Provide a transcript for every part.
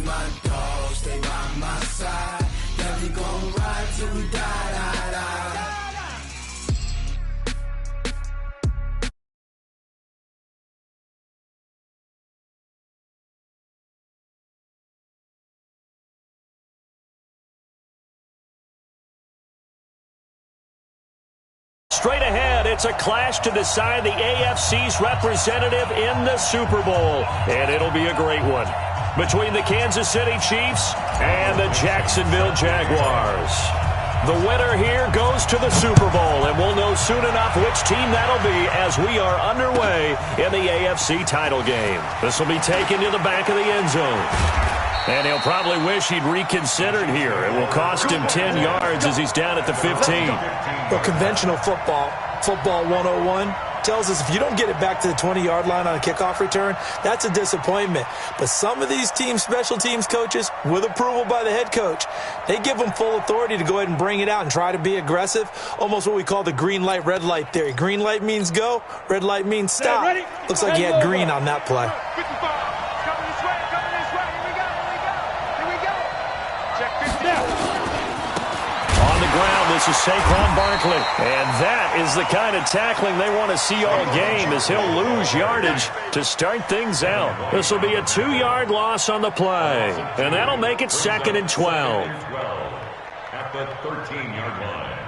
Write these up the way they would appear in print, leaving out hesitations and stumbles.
my dog, stay by my side. Yeah, we gon' ride till we die, die, die. Straight ahead, it's a clash to decide the AFC's representative in the Super Bowl. And it'll be a great one between the Kansas City Chiefs and the Jacksonville Jaguars. The winner here goes to the Super Bowl, and we'll know soon enough which team that'll be as we are underway in the AFC title game. This will be taken to the back of the end zone. And he'll probably wish he'd reconsidered here. It will cost him 10 yards as he's down at the 15. Well, conventional football 101, tells us if you don't get it back to the 20-yard line on a kickoff return, that's a disappointment. But some of these teams, special teams coaches, with approval by the head coach, they give them full authority to go ahead and bring it out and try to be aggressive, almost what we call the green light, red light theory. Green light means go, red light means stop. Looks like he had green on that play. 55. This is Saquon Barkley. And that is the kind of tackling they want to see all game as he'll lose yardage to start things out. This will be a 2-yard loss on the play. And that'll make it 2nd and 12. At the 13-yard line.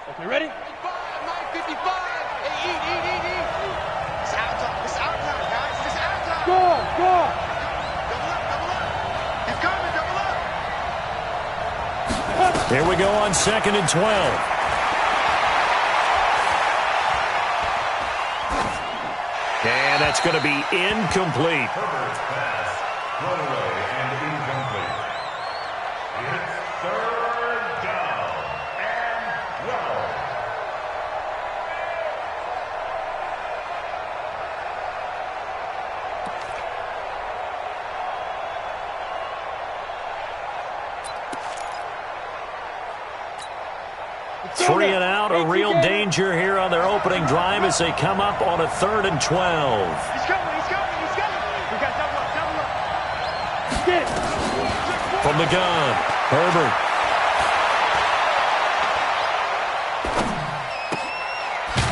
Okay, ready? 9:55. Hey, eat. It's our time. It's our time, guys. It's our time. Go on. Double up. He's coming, double up. Here we go on 2nd and 12. And that's going to be incomplete. Herbert's pass, thrown away and incomplete. It's 3rd down and 12. Three and out, a real danger here on their opening drive as they come up on a 3rd and 12. He's coming. We got double up. Get. From the gun, Herbert.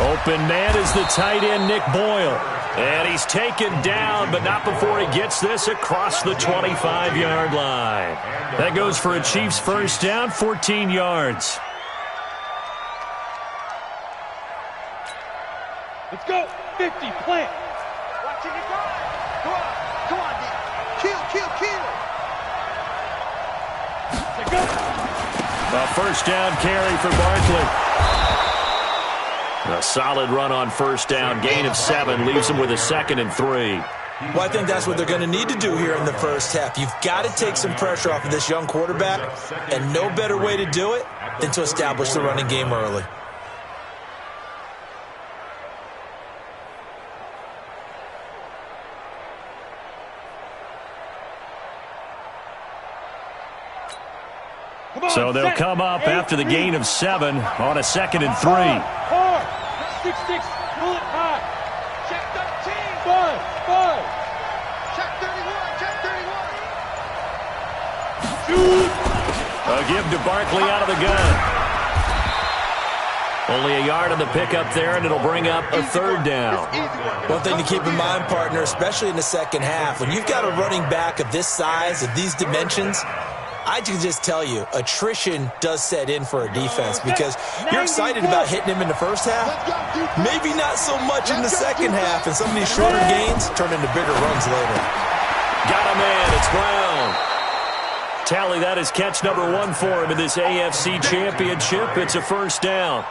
Open man is the tight end, Nick Boyle. And he's taken down, but not before he gets this across the 25-yard line. That goes for a Chiefs first down, 14 yards. Let's go. 50, plant. Watching it go. Come on, Nick. Kill. Let's go. A first down carry for Barkley. A solid run on first down. Gain of 7 leaves him with a 2nd and 3. Well, I think that's what they're going to need to do here in the first half. You've got to take some pressure off of this young quarterback, and no better way to do it than to establish the running game early. So they'll come up after the gain of 7 on a 2nd and 3. Hard. 6, pull it high. Check 13. 5. Check 31. Shoot. A give to Barkley out of the gun. Only a yard on the pickup there, and it'll bring up a 3rd down. One thing to keep in mind, partner, especially in the second half, when you've got a running back of this size, of these dimensions, I can just tell you, attrition does set in for a defense because you're excited about hitting him in the first half. Maybe not so much in the second half, and some of these shorter gains turn into bigger runs later. Got a man. It's Brown. Tally, that is catch number 1 for him in this AFC Championship. It's a first down.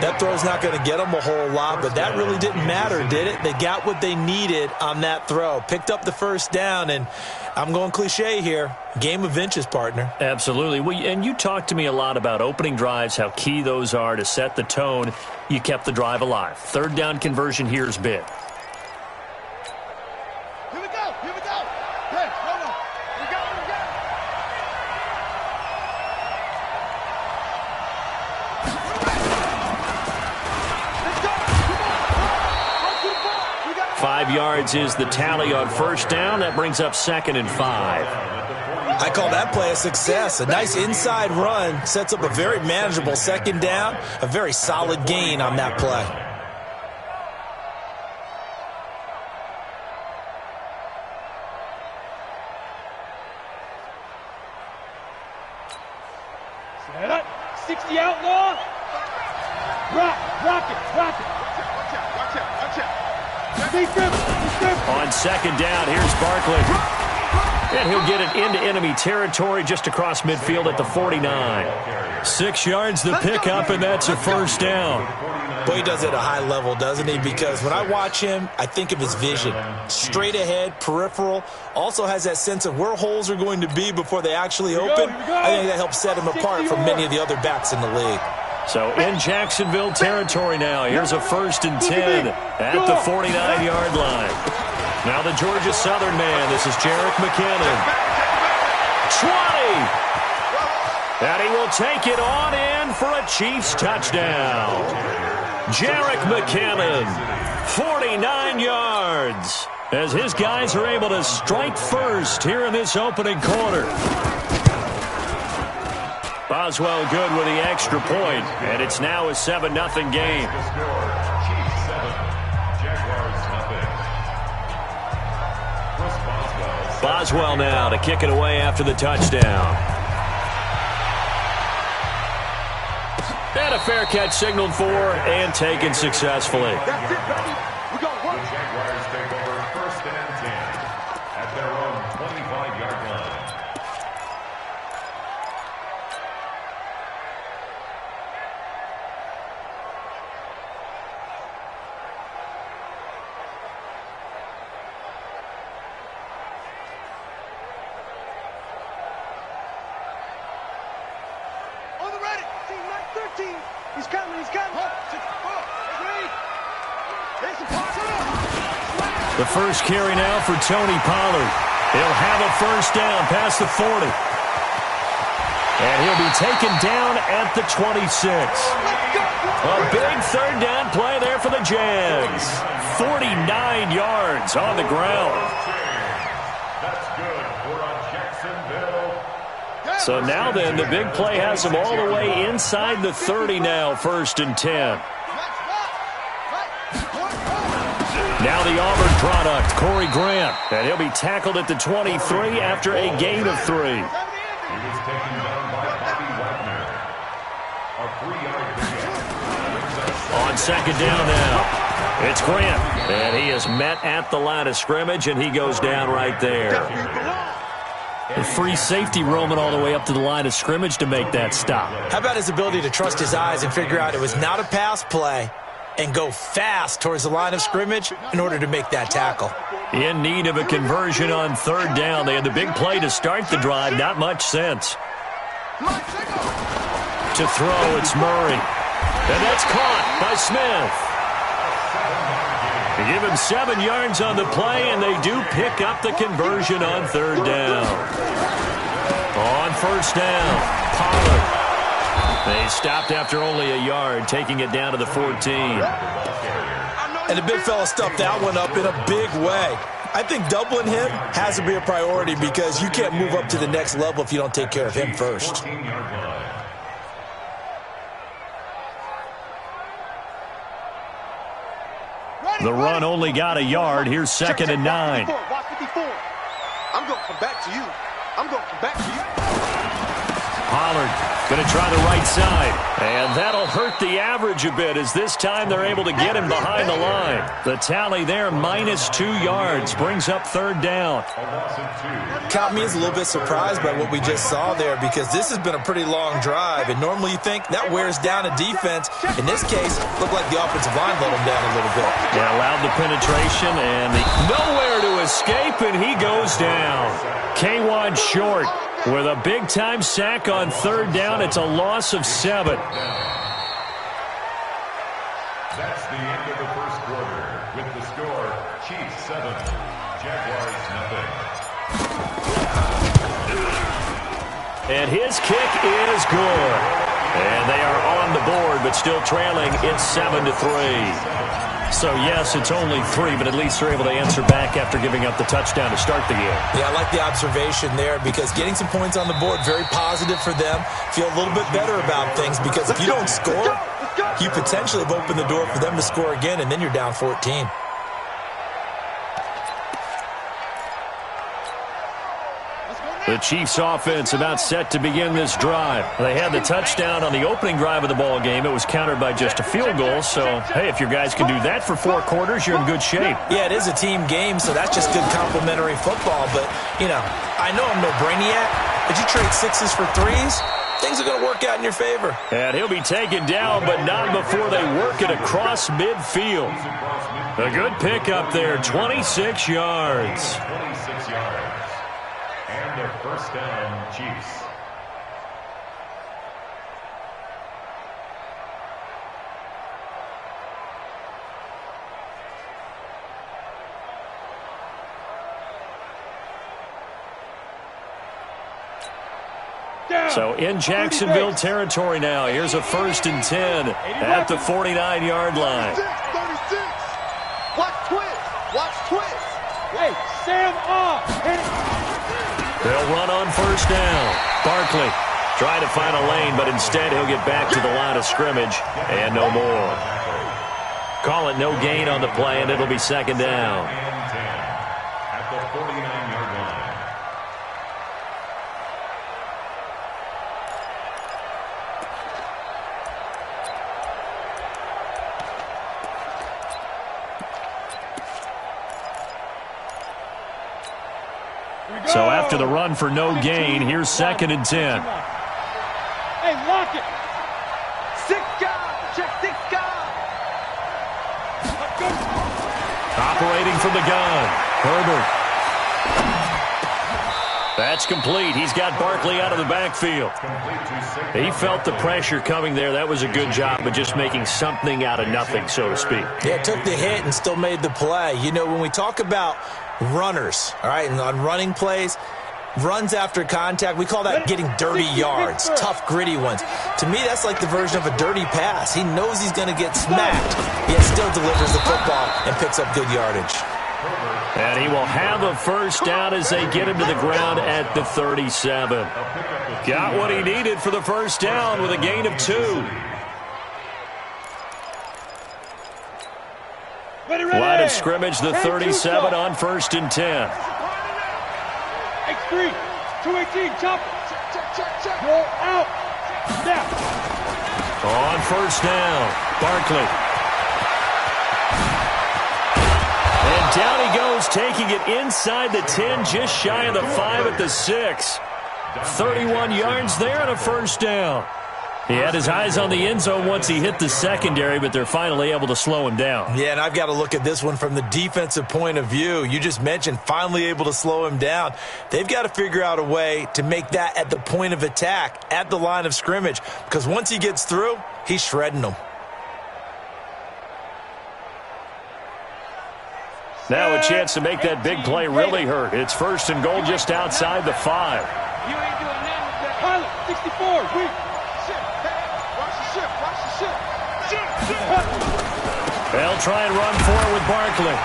That throw's not going to get them a whole lot, but that really didn't matter, did it? They got what they needed on that throw. Picked up the first down, and I'm going cliche here. Game of inches, partner. Absolutely. And you talked to me a lot about opening drives, how key those are to set the tone. You kept the drive alive. 3rd down conversion here is big. Here we go. Hey, hold on. We go. 45 yards is the tally on first down. That brings up 2nd and 5. I call that play a success. A nice inside run sets up a very manageable 2nd down, a very solid gain on that play. Set up. 60 outlaw. Rock it. Watch out. Defense. On 2nd down, here's Barkley. And he'll get it into enemy territory just across midfield at the 49. 6 yards the pickup, and that's a first down. Boy, he does it at a high level, doesn't he? Because when I watch him, I think of his vision. Straight ahead, peripheral. Also has that sense of where holes are going to be before they actually open. I think that helps set him apart from many of the other backs in the league. So in Jacksonville territory now. Here's a 1st and 10 at the 49-yard line. Now the Georgia Southern man. This is Jerick McKinnon. 20! And he will take it on in for a Chiefs touchdown. Jerick McKinnon, 49 yards, as his guys are able to strike first here in this opening quarter. Boswell good with the extra point, and it's now a 7-0 game. Boswell now to kick it away after the touchdown. And a fair catch signaled for and taken successfully. That's it, baby. We're going to work. The Jaguars take over 1st and 10 at their own 25-yard line. On the ready. Team 13. He's coming. There's the pass. The first carry now for Tony Pollard. He'll have a first down past the 40. And he'll be taken down at the 26. A big 3rd down play there for the Jags. 49 yards on the ground. That's good for a Jacksonville. So now then, the big play has him all the way inside the 30 now, 1st and 10. Now the Auburn product, Corey Grant. And he'll be tackled at the 23 after a gain of 3. He was taken down by Bobby Wagner. A 3-yard pickup. On 2nd down now, it's Grant. And he is met at the line of scrimmage, and he goes down right there. The free safety roaming all the way up to the line of scrimmage to make that stop. How about his ability to trust his eyes and figure out it was not a pass play and go fast towards the line of scrimmage in order to make that tackle. In need of a conversion on 3rd down. They had the big play to start the drive. Not much sense. To throw, it's Murray. And that's caught by Smith. They give him 7 yards on the play, and they do pick up the conversion on 3rd down. On 1st down, Pollard. They stopped after only a yard, taking it down to the 14. And the big fella stuffed that one up in a big way. I think doubling him has to be a priority because you can't move up to the next level if you don't take care of him first. The run only got a yard. Here's 2nd and 9. Watch 54. I'm going to come back to you. Pollard going to try the right side. And that'll hurt the average a bit as this time they're able to get him behind the line. The tally there, -2 yards, brings up 3rd down. Caught me as a little bit surprised by what we just saw there because this has been a pretty long drive. And normally you think that wears down a defense. In this case, looked like the offensive line let him down a little bit. Yeah, allowed the penetration and nowhere to escape, and he goes down. K'Wan Short with a big-time sack on 3rd down. It's a loss of 7. That's the end of the first quarter. With the score, Chiefs 7, Jaguars 0. And his kick is good. And they are on the board, but still trailing. It's 7-3. So, yes, it's only 3, but at least they're able to answer back after giving up the touchdown to start the game. Yeah, I like the observation there because getting some points on the board, very positive for them. Feel a little bit better about things because if you don't score, you potentially have opened the door for them to score again, and then you're down 14. The Chiefs offense about set to begin this drive. They had the touchdown on the opening drive of the ball game. It was countered by just a field goal. So, hey, if your guys can do that for 4 quarters, you're in good shape. Yeah, it is a team game, so that's just good complimentary football. But, you know, I know I'm no brainiac, but you trade 6s for 3s, things are going to work out in your favor. And he'll be taken down, but not before they work it across midfield. A good pickup there, 26 yards. 26 yards. And a first down, Chiefs. So in Jacksonville territory now. Here's a 1st and 10 at the 49-yard line. 36. Watch twist. Watch twist. Hey, Sam off. They'll run on 1st down. Barkley trying to find a lane, but instead he'll get back to the line of scrimmage and no more. Call it no gain on the play, and it'll be 2nd down. And 10 at the 49-yard line. So after the run for no gain, here's 2nd and 10. Hey, lock it. 6 guys. Check 6 guys. Operating from the gun, Herbert. That's complete. He's got Barkley out of the backfield. He felt the pressure coming there. That was a good job of just making something out of nothing, so to speak. Yeah, took the hit and still made the play. You know, when we talk about runners, all right, and on running plays, runs after contact, we call that getting dirty yards, tough, gritty ones. To me, that's like the version of a dirty pass. He knows he's going to get smacked, yet still delivers the football and picks up good yardage. And he will have a 1st down as they get him to the ground at the 37. Got what he needed for the 1st down with a gain of 2. Line of scrimmage, the 37 on 1st and 10. X3, 218, chop it. Roll out. Snap. On 1st down, Barkley. And down he goes, taking it inside the 10, just shy of the 5 at the 6. 31 yards there and a 1st down. He had his eyes on the end zone once he hit the secondary, but they're finally able to slow him down. Yeah, and I've got to look at this one from the defensive point of view. You just mentioned finally able to slow him down. They've got to figure out a way to make that at the point of attack, at the line of scrimmage, because once he gets through, he's shredding them. Now a chance to make that big play really hurt. It's 1st and goal just outside the 5. You ain't doing that. Pilot, 64, weak. They'll try and run for it with Barkley.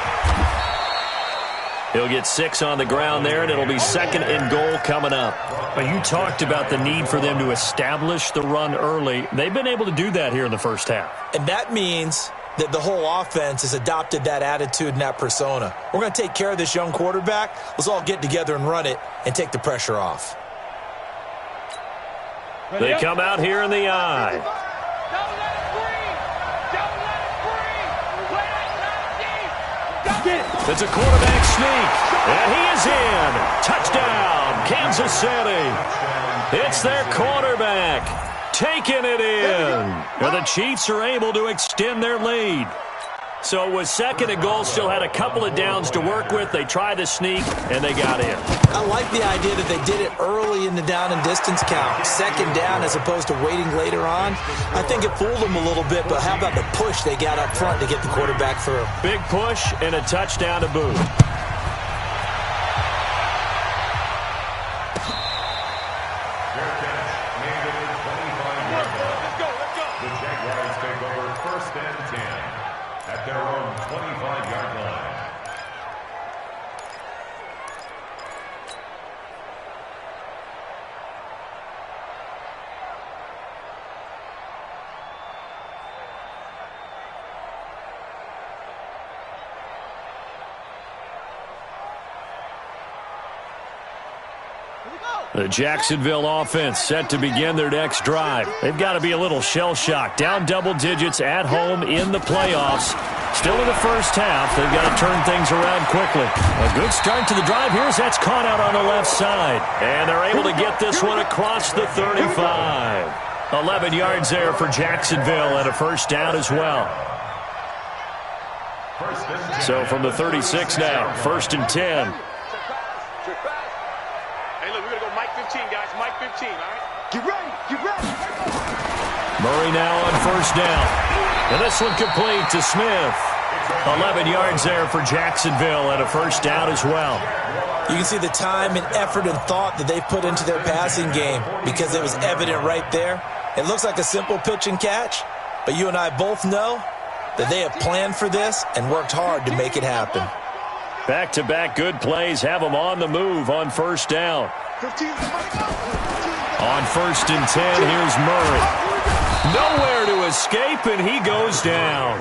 He'll get 6 on the ground there, and it'll be 2nd and goal coming up. But you talked about the need for them to establish the run early. They've been able to do that here in the 1st half. And that means that the whole offense has adopted that attitude and that persona. We're going to take care of this young quarterback. Let's all get together and run it and take the pressure off. They come out here in the eye. It's a quarterback sneak, and he is in. Touchdown, Kansas City. It's their quarterback taking it in. And the Chiefs are able to extend their lead. So it was 2nd and goal, still had a couple of downs to work with. They tried to sneak, and they got in. I like the idea that they did it early in the down and distance count. 2nd down as opposed to waiting later on. I think it fooled them a little bit, but how about the push they got up front to get the quarterback through? Big push and a touchdown to boot. at their own 25-yard line. The Jacksonville offense set to begin their next drive. They've got to be a little shell-shocked. Down double digits at home in the playoffs. Still in the first half. They've got to turn things around quickly. A good start to the drive. Here's that's caught out on the left side. And they're able to get this one across the 35. 11 yards there for Jacksonville and a first down as well. So from the 36 now, 1st and 10. Mike 15, guys. Mike 15, all right? Get ready. Get ready. Murray now on first down. And this one complete to Smith. 11 yards there for Jacksonville and a first down as well. You can see the time and effort and thought that they've put into their passing game because it was evident right there. It looks like a simple pitch and catch, but you and I both know that they have planned for this and worked hard to make it happen. Back-to-back good plays have them on the move on first down. On 1st and 10, here's Murray. Nowhere to escape, and he goes down.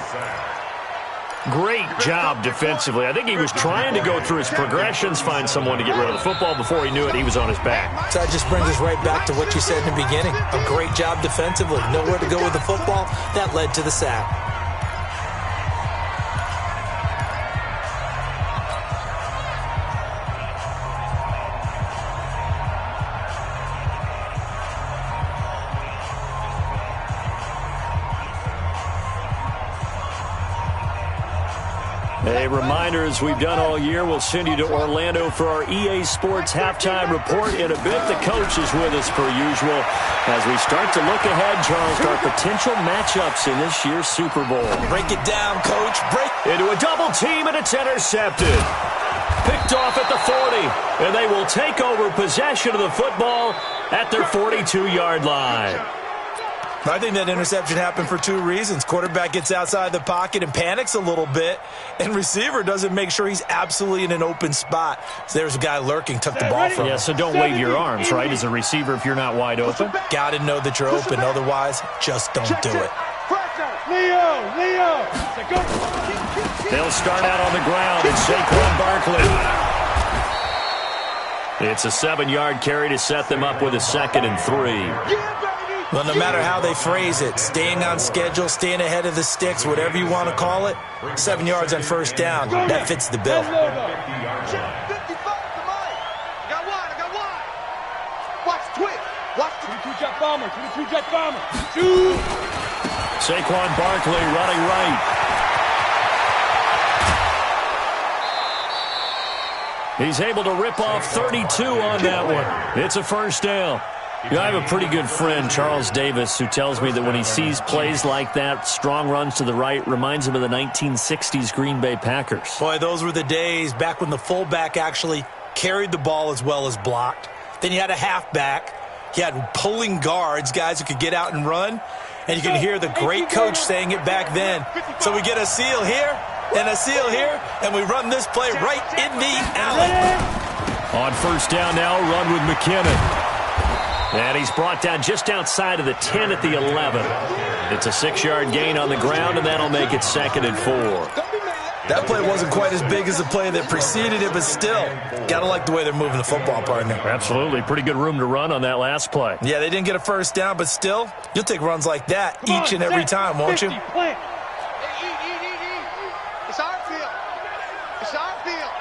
Great job defensively. I think he was trying to go through his progressions, find someone to get rid of the football. Before he knew it, he was on his back. So that just brings us right back to what you said in the beginning. A great job defensively. Nowhere to go with the football. That led to the sack. A reminder, as we've done all year, we'll send you to Orlando for our EA Sports halftime report in a bit. The coach is with us per usual as we start to look ahead, Charles, to our potential matchups in this year's Super Bowl. Break it down, Coach. Break into a double team, and it's intercepted. Picked off at the 40, and they will take over possession of the football at their 42-yard line. I think that interception happened for two reasons. Quarterback gets outside the pocket and panics a little bit, and receiver doesn't make sure he's absolutely in an open spot. So there's a guy lurking, took the ball from him. Yeah, so don't wave your arms, right, as a receiver if you're not wide open. Got to know that you're open. Otherwise, just don't do it. Leo. They'll start out on the ground. It's Saquon Barkley. It's a 7-yard carry to set them up with a 2nd and 3. Well, no matter how they phrase it, staying on schedule, staying ahead of the sticks, whatever you want to call it, 7 yards on first down, that fits the bill. 55 to Mike. I got one. Watch twitch. Watch 22-jet bomber. Shoot. Saquon Barkley running right. He's able to rip off 32 on that one. It's a first down. You know, I have a pretty good friend, Charles Davis, who tells me that when he sees plays like that, strong runs to the right, reminds him of the 1960s Green Bay Packers. Boy, those were the days back when the fullback actually carried the ball as well as blocked. Then you had a halfback. You had pulling guards, guys who could get out and run. And you can hear the great coach saying it back then. So we get a seal here and a seal here, and we run this play right in the alley. On first down now, run with McKinnon. And he's brought down just outside of the 10 at the 11. It's a 6-yard gain on the ground, and that'll make it 2nd and 4. That play wasn't quite as big as the play that preceded it, but still, got to like the way they're moving the football, partner. Absolutely. Pretty good room to run on that last play. Yeah, they didn't get a first down, but still, you'll take runs like that each and every time, won't you? Hey, it's our field. It's our field.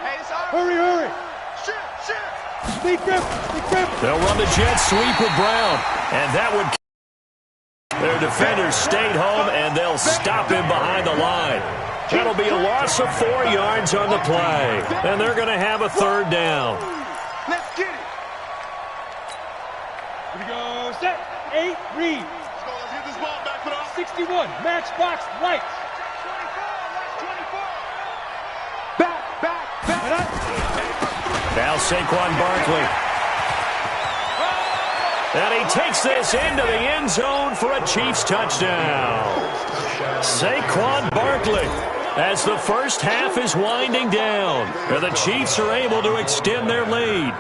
Hey, it's our field. Hurry. Shit. Big grip. They'll run the jet sweep with Brown. And that would... Their defenders stayed home, and they'll stop him behind the line. That'll be a loss of 4 yards on the play. And they're going to have a 3rd down. Let's get it. Here we go. Set. 8. Read. Let's get this ball back. Put on 61. Matchbox lights. 24. Back. Now Saquon Barkley. And he takes this into the end zone for a Chiefs touchdown. Saquon Barkley, as the first half is winding down, and the Chiefs are able to extend their lead.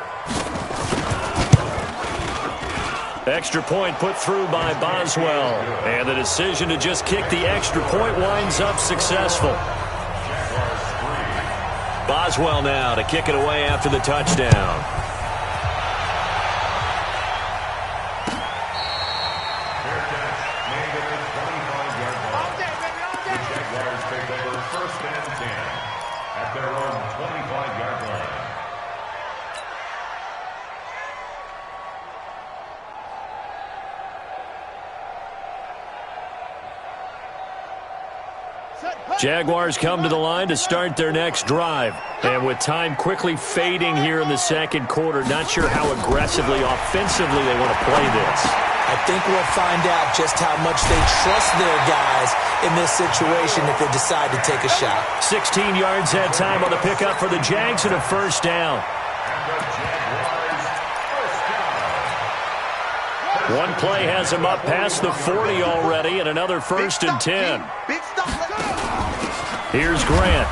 Extra point put through by Boswell, and the decision to just kick the extra point winds up successful. Boswell now to kick it away after the touchdown. Jaguars come to the line to start their next drive. And with time quickly fading here in the second quarter, not sure how aggressively, offensively they want to play this. I think we'll find out just how much they trust their guys in this situation if they decide to take a shot. 16 yards that time on the pickup for the Jags and a first down. One play has him up past the 40 already, and another first and 10. Here's Grant.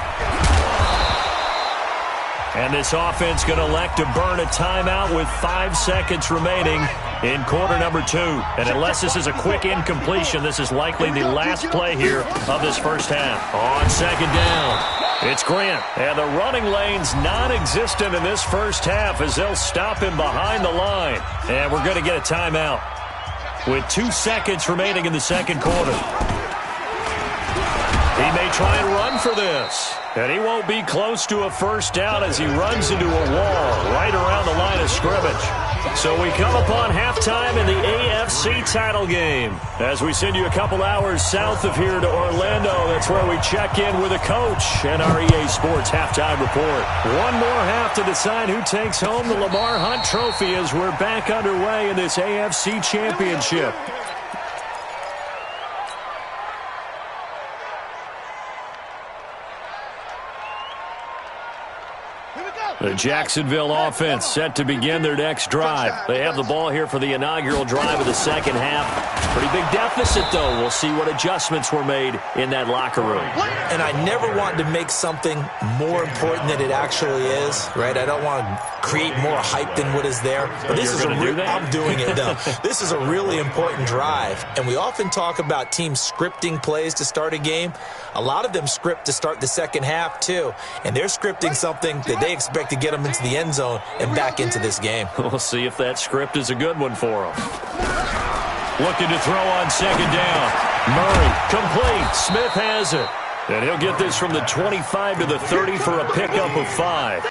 And this offense going to elect to burn a timeout with 5 seconds remaining in quarter number 2. And unless this is a quick incompletion, this is likely the last play here of this first half. On second down, it's Grant. And the running lane's non-existent in this first half as they'll stop him behind the line. And we're going to get a timeout with 2 seconds remaining in the second quarter. He may try and run for this. And he won't be close to a first down as he runs into a wall right around the line of scrimmage. So we come upon halftime in the AFC title game. As we send you a couple hours south of here to Orlando, that's where we check in with a coach and our EA Sports halftime report. One more half to decide who takes home the Lamar Hunt Trophy as we're back underway in this AFC Championship. The Jacksonville offense set to begin their next drive. They have the ball here for the inaugural drive of the second half. Pretty big deficit, though. We'll see what adjustments were made in that locker room. And I never want to make something more important than it actually is, right? I don't want to create more hype than what is there. But this is I'm doing it, though. This is a really important drive. And we often talk about teams scripting plays to start a game. A lot of them script to start the second half, too. And they're scripting something that they expect to get them into the end zone and back into this game. We'll see if that script is a good one for them. Looking to throw on second down. Murray, complete. Smith has it. And he'll get this from the 25 to the 30 for a pickup of 5.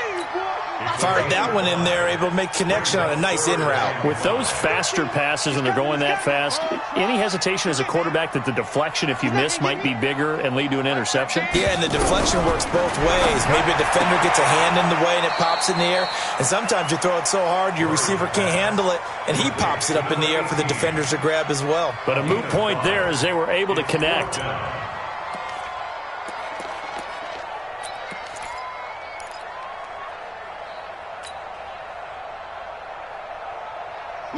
Fired that one in there, able to make connection on a nice in route. With those faster passes and they're going that fast, any hesitation as a quarterback that the deflection, if you miss, might be bigger and lead to an interception? Yeah, and the deflection works both ways. Maybe a defender gets a hand in the way and it pops in the air. And sometimes you throw it so hard your receiver can't handle it, and he pops it up in the air for the defenders to grab as well. But a moot point there as they were able to connect.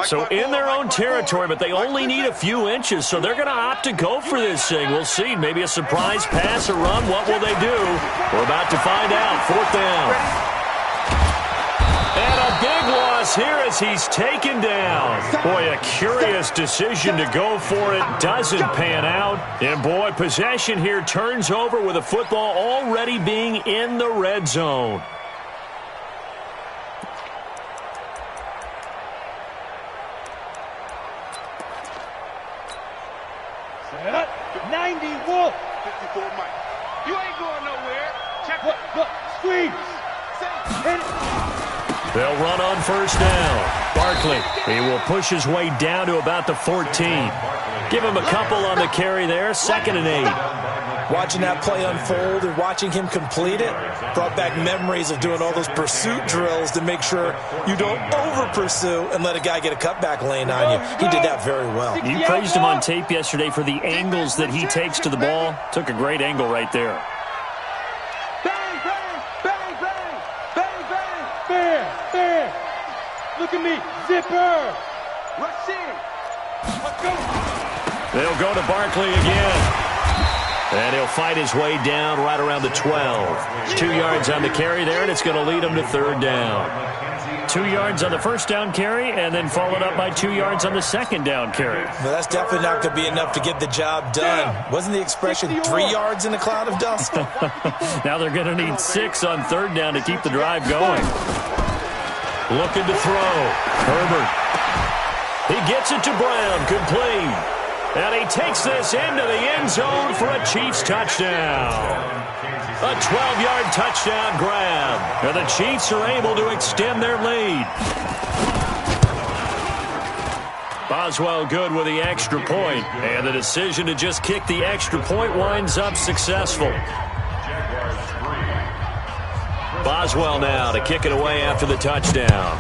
So in their own territory, but they only need a few inches, so they're going to opt to go for this thing. We'll see. Maybe a surprise pass or run. What will they do? We're about to find out. Fourth down. And a big loss here as he's taken down. Boy, a curious decision to go for it. Doesn't pan out. And boy, possession here turns over with a football already being in the red zone. Set. 90 Wolf. 54 Mike. You ain't going nowhere. Check it. Look. Squeeze. Hit it. They'll run on first down. Barkley, he will push his way down to about the 14. Give him a couple on the carry there. Second and 8. Watching that play unfold and watching him complete it brought back memories of doing all those pursuit drills to make sure you don't over-pursue and let a guy get a cutback lane on you. He did that very well. You praised him on tape yesterday for the angles that he takes to the ball. Took a great angle right there. Bang, bang, bang, bang, bang, bang. Fair, fair. Look at me. Zipper. Rush in. Let's go. They'll go to Barkley again. And he'll fight his way down right around the 12. It's 2 yards on the carry there, and it's going to lead him to third down. 2 yards on the first down carry, and then followed up by 2 yards on the second down carry. Well, that's definitely not going to be enough to get the job done. Wasn't the expression 3 yards in a cloud of dust? Now they're going to need 6 on third down to keep the drive going. Looking to throw. Herbert. He gets it to Brown. Complete. And he takes this into the end zone for a Chiefs touchdown. A 12-yard touchdown grab. And the Chiefs are able to extend their lead. Boswell good with the extra point. And the decision to just kick the extra point winds up successful. Boswell now to kick it away after the touchdown.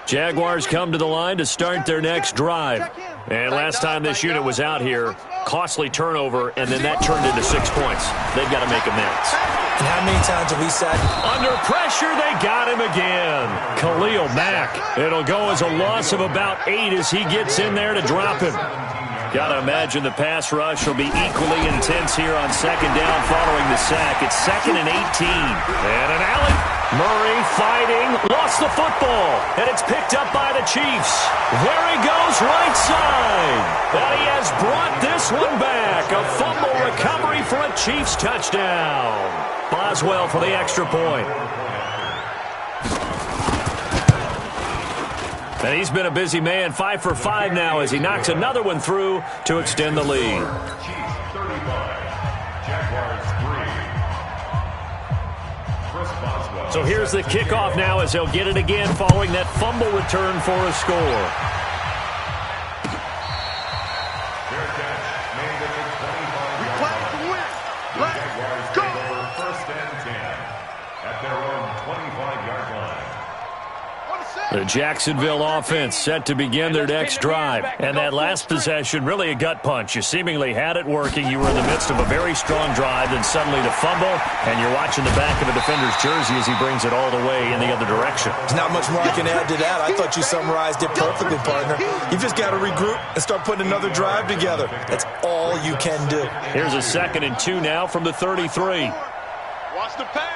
Jaguars come to the line to start their next drive. And last time this unit was out here, costly turnover, and then that turned into 6 points. They've got to make amends. And how many times have we said? Under pressure, they got him again. Khalil Mack. It'll go as a loss of about 8 as he gets in there to drop him. Got to imagine the pass rush will be equally intense here on second down following the sack. It's 2nd and 18. And an alley. Murray fighting, lost the football, and it's picked up by the Chiefs. There he goes, right side. And he has brought this one back. A fumble recovery for a Chiefs touchdown. Boswell for the extra point. And he's been a busy man, 5 for 5 now as he knocks another one through to extend the lead. Chiefs 35, Jaguars 3. Chris Boswell. So here's the kickoff now as they'll get it again following that fumble return for a score. Fair catch made at the 25-yard line. The Jaguars take over 1st and 10 at their own 25-yard line. The Jacksonville offense set to begin their next drive. And that last possession, really a gut punch. You seemingly had it working. You were in the midst of a very strong drive, then suddenly the fumble, and you're watching the back of a defender's jersey as he brings it all the way in the other direction. There's not much more I can add to that. I thought you summarized it perfectly, partner. You've just got to regroup and start putting another drive together. That's all you can do. Here's a 2nd and 2 now from the 33. Watch the pass.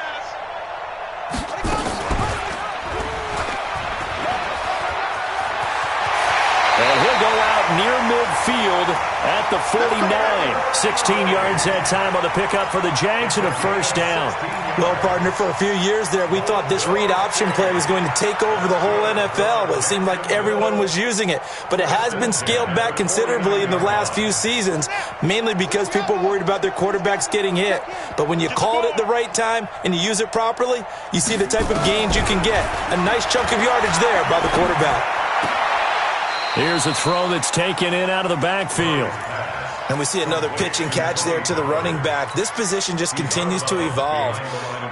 And he'll go out near midfield at the 49. 16 yards that time on the pickup for the Jags and a 1st down. Well, partner, for a few years there, we thought this read option play was going to take over the whole NFL. It seemed like everyone was using it. But it has been scaled back considerably in the last few seasons, mainly because people are worried about their quarterbacks getting hit. But when you call it at the right time and you use it properly, you see the type of gains you can get. A nice chunk of yardage there by the quarterback. Here's a throw that's taken in out of the backfield. And we see another pitch and catch there to the running back. This position just continues to evolve.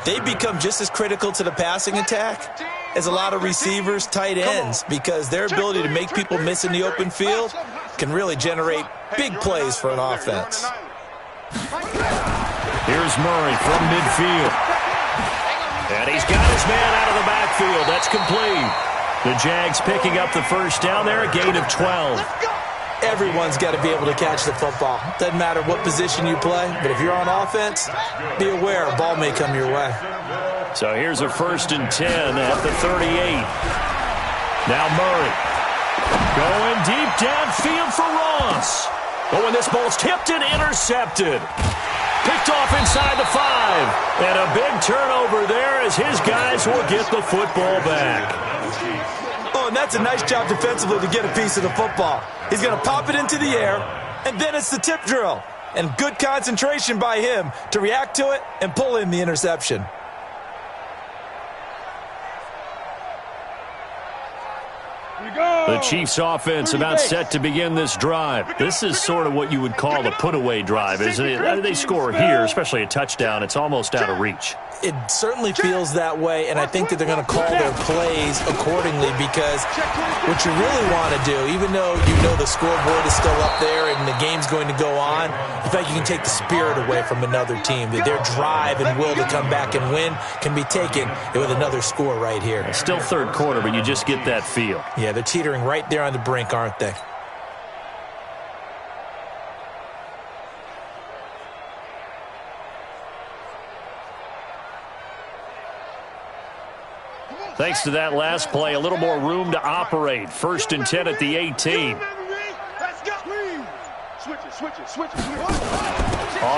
They become just as critical to the passing attack as a lot of receivers, tight ends, because their ability to make people miss in the open field can really generate big plays for an offense. Here's Murray from midfield. And he's got his man out of the backfield. That's complete. The Jags picking up the 1st down there, a gain of 12. Everyone's got to be able to catch the football. Doesn't matter what position you play, but if you're on offense, be aware a ball may come your way. So here's a 1st and 10 at the 38. Now Murray going deep downfield for Ross. Oh, and this ball's tipped and intercepted. Picked off inside the 5. And a big turnover there as his guys will get the football back. Oh, and that's a nice job defensively to get a piece of the football. He's going to pop it into the air, and then it's the tip drill. And good concentration by him to react to it and pull in the interception. Here we go. The Chiefs offense about set to begin this drive. This is sort of what you would call a put-away drive, isn't it? They score here, especially a touchdown. It's almost out of reach. It certainly feels that way, and I think that they're going to call their plays accordingly, because what you really want to do, even though you know the scoreboard is still up there and the game's going to go on, in fact, you can take the spirit away from another team. Their drive and will to come back and win can be taken with another score right here. It's still third quarter, but you just get that feel. Yeah, they're teetering right there on the brink, aren't they? Thanks to that last play, a little more room to operate. 1st and 10 at the 18. On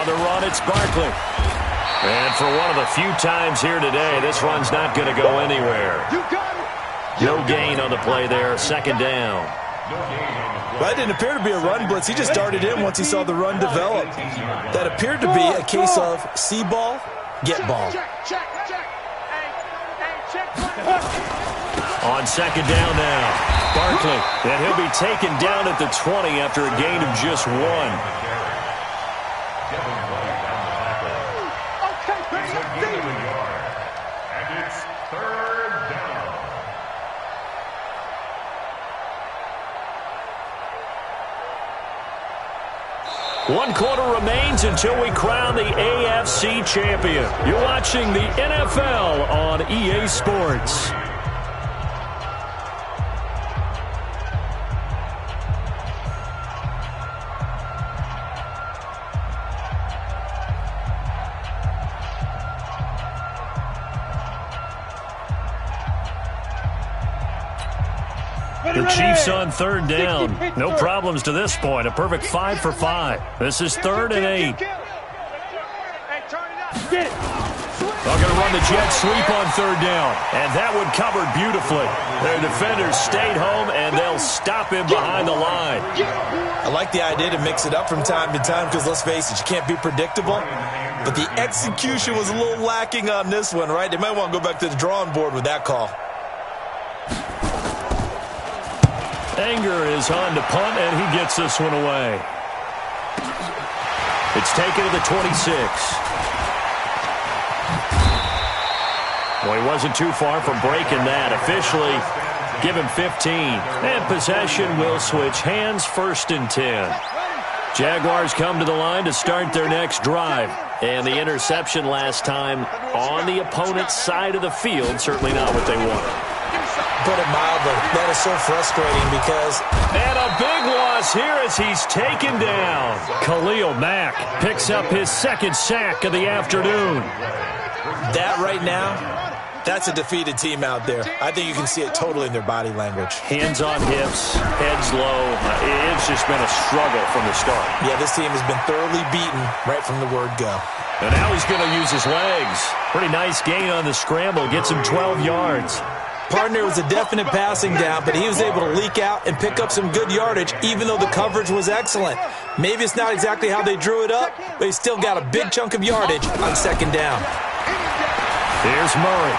the run, it's Barkley. And for one of the few times here today, this run's not going to go anywhere. No gain on the play there, 2nd down. Well, that didn't appear to be a run blitz. He just darted in once he saw the run develop. That appeared to be a case of see ball, get ball. On 2nd down now, Barkley, and he'll be taken down at the 20 after a gain of just 1. And it's 3rd down. One quarter remains until we crown the AFC champion. You're watching the NFL on EA Sports. The Chiefs on 3rd down. No problems to this point. A perfect 5 for 5. This is 3rd and 8. They're going to run the jet sweep on 3rd down. And that one covered beautifully. Their defenders stayed home, and they'll stop him behind the line. I like the idea to mix it up from time to time, because let's face it, you can't be predictable. But the execution was a little lacking on this one, right? They might want to go back to the drawing board with that call. Anger is on to punt, and he gets this one away. It's taken to the 26. Well, he wasn't too far from breaking that. Officially, give him 15. And possession will switch hands, 1st and 10. Jaguars come to the line to start their next drive. And the interception last time on the opponent's side of the field, certainly not what they wanted. Put it mildly, that is so frustrating because... And a big loss here as he's taken down. Khalil Mack picks up his 2nd sack of the afternoon. That right now, that's a defeated team out there. I think you can see it totally in their body language. Hands on hips, heads low. It's just been a struggle from the start. Yeah, this team has been thoroughly beaten right from the word go. And now he's going to use his legs. Pretty nice gain on the scramble. Gets him 12 yards. Partner was a definite passing down, but he was able to leak out and pick up some good yardage, even though the coverage was excellent. Maybe it's not exactly how they drew it up, but he still got a big chunk of yardage on 2nd down. Here's Murray,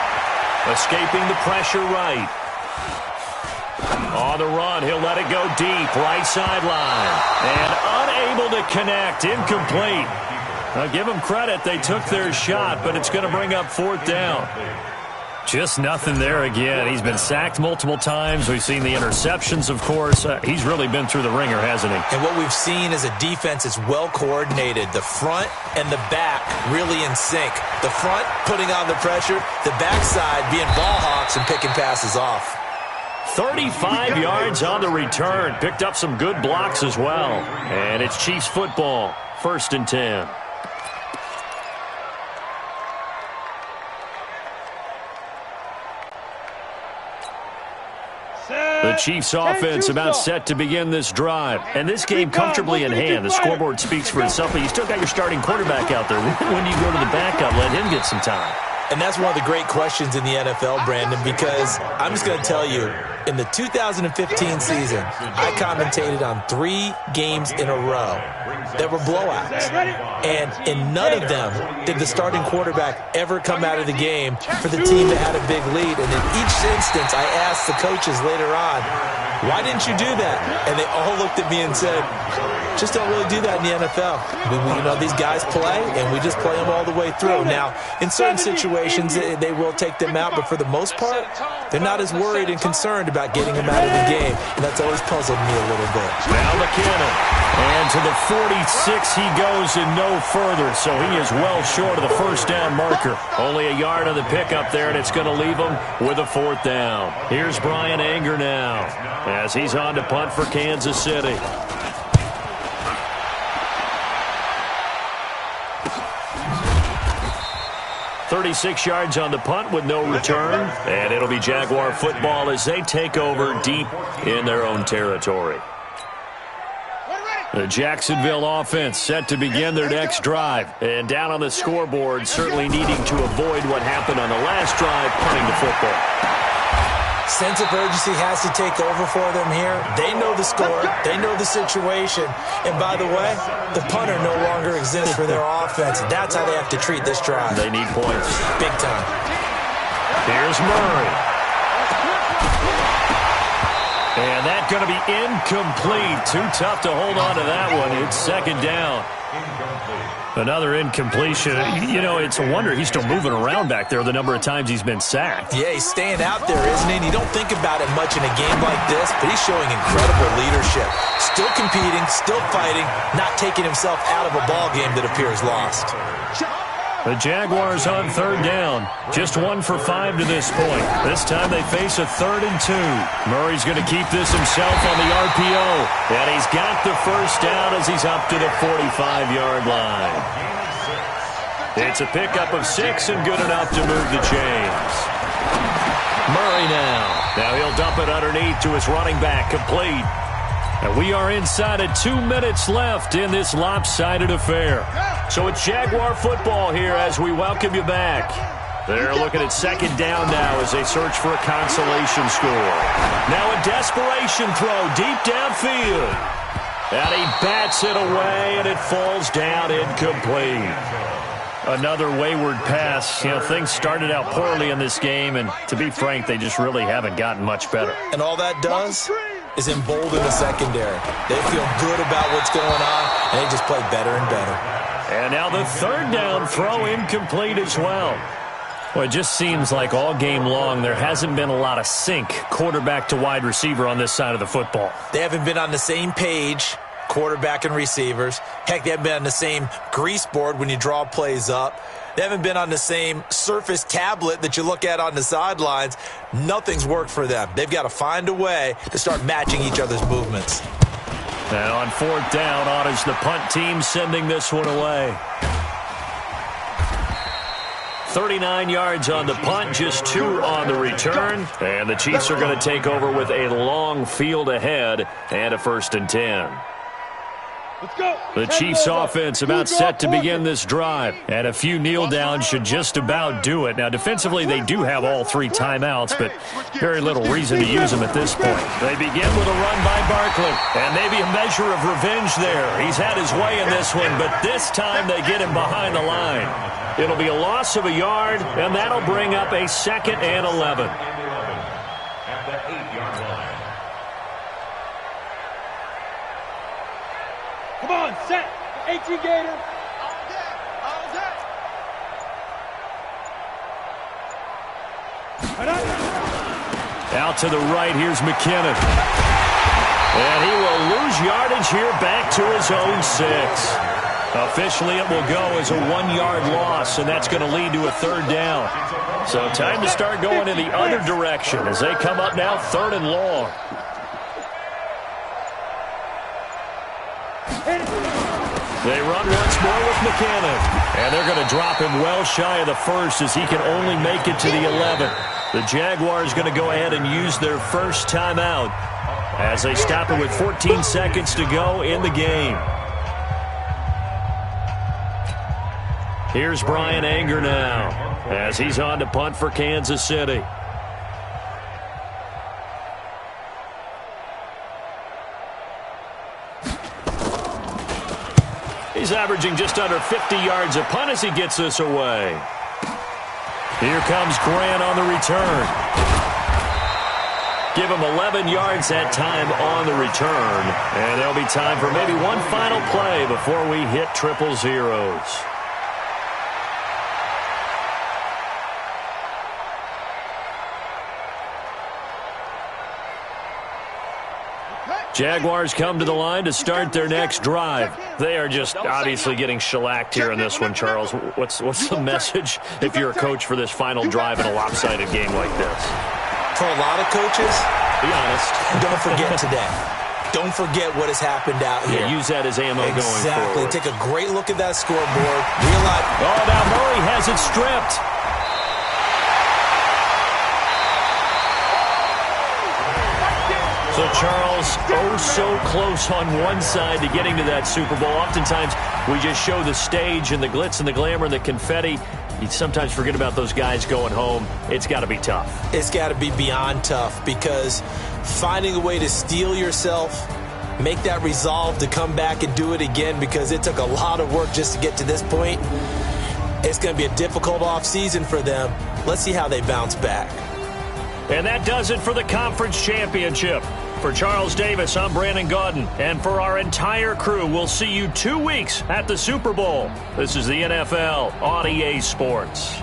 escaping the pressure right. On the run, he'll let it go deep, right sideline. And unable to connect, incomplete. Now give them credit, they took their shot, but it's going to bring up 4th down. Just nothing there again. He's been sacked multiple times. We've seen the interceptions, of course. He's really been through the ringer, hasn't he? And what we've seen is a defense that's well coordinated. The front and the back really in sync. The front putting on the pressure, the backside being ball hawks and picking passes off. 35 yards on the return. Picked up some good blocks as well. And it's Chiefs football, 1st and 10. The Chiefs offense about set to begin this drive. And this game comfortably in hand. The scoreboard speaks for itself, but you still got your starting quarterback out there. When do you go to the backup, let him get some time? And that's one of the great questions in the NFL, Brandon, because I'm just going to tell you, in the 2015 season, I commentated on 3 games in a row that were blowouts. And in none of them did the starting quarterback ever come out of the game for the team that had a big lead. And in each instance, I asked the coaches later on, why didn't you do that? And they all looked at me and said, just don't really do that in the NFL. These guys play, and we just play them all the way through. Now, in certain situations, they will take them out, but for the most part, they're not as worried and concerned about getting them out of the game, and that's always puzzled me a little bit. Now McKinnon. And to the 46 he goes and no further, so he is well short of the first down marker. Only a yard on the pickup there, and it's going to leave him with a fourth down. Here's Bryan Anger now as he's on to punt for Kansas City. "36 yards on the punt with no return, and it'll be Jaguar football as they take over deep in their own territory. The Jacksonville offense set to begin their next drive. And down on the scoreboard, certainly needing to avoid what happened on the last drive, punting the football. Sense of urgency has to take over for them here. They know the score. They know the situation. And by the way, the punter no longer exists for their offense. That's how they have to treat this drive. They need points. Big time. Here's Murray. And that's going to be incomplete. Too tough to hold on to that one. It's second down. Another incompletion. It's a wonder he's still moving around back there the number of times he's been sacked. Yeah, he's staying out there, isn't he? And you don't think about it much in a game like this, but he's showing incredible leadership. Still competing, still fighting, not taking himself out of a ball game that appears lost. The Jaguars on third down. Just 1 for 5 to this point. This time they face a 3rd and 2. Murray's going to keep this himself on the RPO. And he's got the first down as he's up to the 45-yard line. It's a pickup of 6 and good enough to move the chains. Murray now. Now he'll dump it underneath to his running back, complete. And we are inside of 2 minutes left in this lopsided affair. So it's Jaguar football here as we welcome you back. They're looking at second down now as they search for a consolation score. Now a desperation throw deep downfield. And he bats it away, and it falls down incomplete. Another wayward pass. Things started out poorly in this game, and to be frank, they just really haven't gotten much better. And all that does is embolden the secondary. They feel good about what's going on, and they just play better and better. And now the third down throw incomplete as well. Well, it just seems like all game long there hasn't been a lot of sync quarterback to wide receiver on this side of the football. They haven't been on the same page, quarterback and receivers. Heck, they haven't been on the same grease board when you draw plays up. They haven't been on the same Surface tablet that you look at on the sidelines. Nothing's worked for them. They've got to find a way to start matching each other's movements. Now on fourth down, on is the punt team sending this one away. 39 yards on the punt, just 2 on the return. And the Chiefs are going to take over with a long field ahead and a 1st and 10. The Chiefs offense about set to begin this drive, and a few kneel downs should just about do it. Now defensively they do have all 3 timeouts, but very little reason to use them at this point. They begin with a run by Barkley, and maybe a measure of revenge there. He's had his way in this one, but this time they get him behind the line. It'll be a loss of a yard, and that'll bring up a 2nd and 11. At the 8-yard line. Come on, set. 18 Gator. All day. Out to the right, here's McKinnon. And he will lose yardage here back to his own 6. Officially, it will go as a 1-yard loss, and that's going to lead to a 3rd down. So time to start going in the other direction as they come up now 3rd and long. They run once more with McKinnon, and they're going to drop him well shy of the 1st as he can only make it to the 11th. The Jaguars going to go ahead and use their first timeout as they stop it with 14 seconds to go in the game. Here's Bryan Anger now as he's on to punt for Kansas City. He's averaging just under 50 yards a punt as he gets this away. Here comes Grant on the return. Give him 11 yards that time on the return. And there'll be time for maybe one final play before we hit 000. Jaguars come to the line to start their next drive. They are just obviously getting shellacked here in this one, Charles. What's the message if you're a coach for this final drive in a lopsided game like this? For a lot of coaches, be honest, don't forget today. Don't forget what has happened out here. Yeah, use that as ammo going Exactly. forward. Take a great look at that scoreboard. Realize. Oh, now Murray has it stripped. So, Charles, oh so close on one side to getting to that Super Bowl. Oftentimes, we just show the stage and the glitz and the glamour and the confetti. You sometimes forget about those guys going home. It's got to be tough. It's got to be beyond tough because finding a way to steel yourself, make that resolve to come back and do it again because it took a lot of work just to get to this point. It's going to be a difficult offseason for them. Let's see how they bounce back. And that does it for the conference championship. For Charles Davis, I'm Brandon Gaudin. And for our entire crew, we'll see you 2 weeks at the Super Bowl. This is the NFL on EA Sports.